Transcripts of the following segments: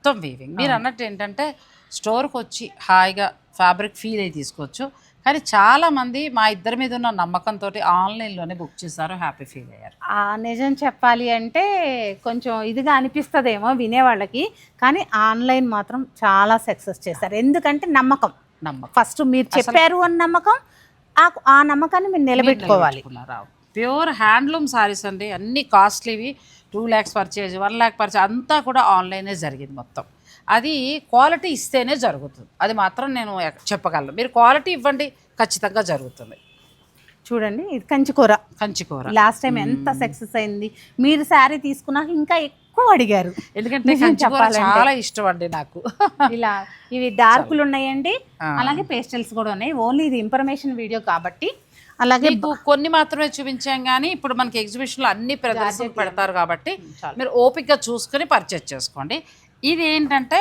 మొత్తం వీవింగ్. మీరు అన్నట్టు ఏంటంటే స్టోర్కి వచ్చి హాయిగా ఫ్యాబ్రిక్ ఫీల్ అయ్యి తీసుకోవచ్చు. కానీ చాలామంది మా ఇద్దరి మీద ఉన్న నమ్మకంతో ఆన్లైన్లోనే బుక్ చేశారు, హ్యాపీ ఫీల్ అయ్యారు. నిజం చెప్పాలి అంటే కొంచెం ఇదిగా అనిపిస్తుందేమో వినేవాళ్ళకి, కానీ ఆన్లైన్ మాత్రం చాలా సక్సెస్ చేశారు. ఎందుకంటే నమ్మకం ఫస్ట్ మీరు చెప్పారు అని నమ్మకం, ఆ నమ్మకాన్ని మీరు నిలబెట్టుకోవాలి. ప్యూర్ హ్యాండ్లూమ్ సారీస్ అండి, అన్ని కాస్ట్లీవి. 2 lakhs పర్చేజ్, 1 lakh పర్చేజ్ అంతా కూడా ఆన్లైనే జరిగింది మొత్తం. అది క్వాలిటీ ఇస్తేనే జరుగుతుంది, అది మాత్రం నేను చెప్పగలను. మీరు క్వాలిటీ ఇవ్వండి, ఖచ్చితంగా జరుగుతుంది. చూడండి, ఇది కంచికూర. లాస్ట్ టైం ఎంత సక్సెస్ అయింది. మీరు శారీ తీసుకున్నాక ఇంకా ఎక్కువ అడిగారు, ఎందుకంటే కంచికూర చాలా ఇష్టం అండి నాకు. ఇలా ఇవి డార్కులు ఉన్నాయండి, అలాగే పేస్టల్స్ కూడా ఉన్నాయి. ఓన్లీ ఇది ఇన్ఫర్మేషన్ వీడియో కాబట్టి అలాగే కొన్ని మాత్రమే చూపించాం, కానీ ఇప్పుడు మనకి ఎగ్జిబిషన్లో అన్ని ప్రదర్శనలు పెడతారు కాబట్టి మీరు ఓపికగా చూసుకొని పర్చేజ్ చేసుకోండి. ఇది ఏంటంటే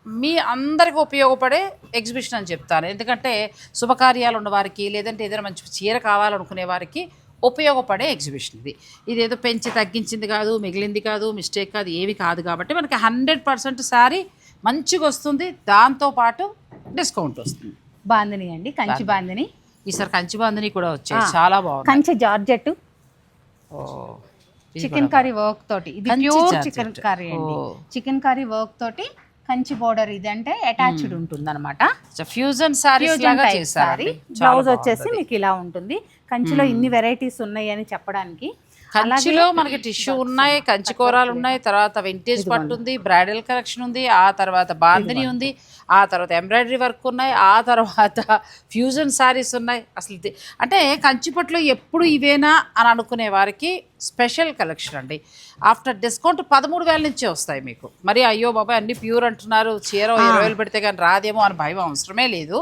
మీ అందరికి ఉపయోగపడే ఎగ్జిబిషన్ అని చెప్తాను. ఎందుకంటే శుభకార్యాలు ఉన్నవారికి, లేదంటే ఏదైనా మంచి చీర కావాలనుకునే వారికి ఉపయోగపడే ఎగ్జిబిషన్ ఇది. ఇదేదో పెంచి తగ్గించింది కాదు, మిగిలింది కాదు, మిస్టేక్ కాదు, ఏవి కాదు. కాబట్టి మనకి 100% శారీ మంచిగా వస్తుంది, దాంతోపాటు డిస్కౌంట్ వస్తుంది. బాందిని అండి, కంచి బాందిని. ఈసారి కంచి బాందిని కూడా వచ్చాయి, చాలా బాగుంది. Kanchi georgette chicken curry work తోటి, ఇది ప్యూర్ చికెన్ కర్రీ అండి. చికెన్ కర్రీ వర్క్ తోటి కంచి బోర్డర్, ఇది అంటే అటాచ్డ్ ఉంటుంది అనమాట. ఫ్యూజన్ సారీస్ లాగా చేశారు. బ్లౌజ్ వచ్చేసి మీకు ఇలా ఉంటుంది. కంచిలో ఇన్ని వెరైటీస్ ఉన్నాయి అని చెప్పడానికి. కంచిలో మనకి టిష్యూ ఉన్నాయి, కంచి కూరలు ఉన్నాయి, తర్వాత వింటేజ్ పట్టు ఉంది, బ్రైడల్ కలెక్షన్ ఉంది, ఆ తర్వాత బాందిని ఉంది, ఆ తర్వాత ఎంబ్రాయిడరీ వర్క్ ఉన్నాయి, ఆ తర్వాత ఫ్యూజన్ శారీస్ ఉన్నాయి. అసలు అంటే కంచిపట్లో ఎప్పుడు ఇవేనా అని అనుకునే వారికి స్పెషల్ కలెక్షన్ అండి. ఆఫ్టర్ డిస్కౌంట్ 13,000 నుంచే వస్తాయి మీకు. మరి అయ్యో బాబాయ్ అన్ని ప్యూర్ అంటున్నారు, చీర 20,000 పెడితే కానీ రాదేమో అని భయం అవసరమే లేదు.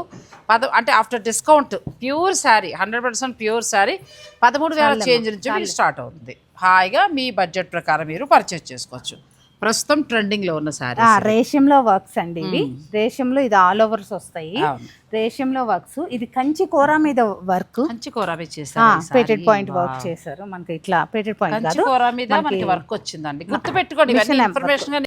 అంటే after discount pure sari, 100% pure sari 13,000 change నుంచి మీరు స్టార్ట్ అవుతుంది. హాయిగా మీ బడ్జెట్ ప్రకారం మీరు పర్చేజ్ చేసుకోవచ్చు. ప్రస్తుతం ట్రెండింగ్ లో ఉన్న సారీ రేషంలో వర్క్స్ అండి. ఇవి రేషంలో, ఇది ఆల్ ఓవర్స్ వస్తాయి. రేషంలో వర్క్స్, ఇది కంచి కూర మీద వర్క్, కంచి కూర మీద చేశారు, పేటెడ్ పాయింట్ వర్క్ చేశారు. మనకి ఇట్లా పేటెడ్ పాయింట్ కంచి కూర మీద మనకి వర్క్ వచ్చిందండి. గుర్తు పెట్టుకోండి, ఇన్ఫర్మేషన్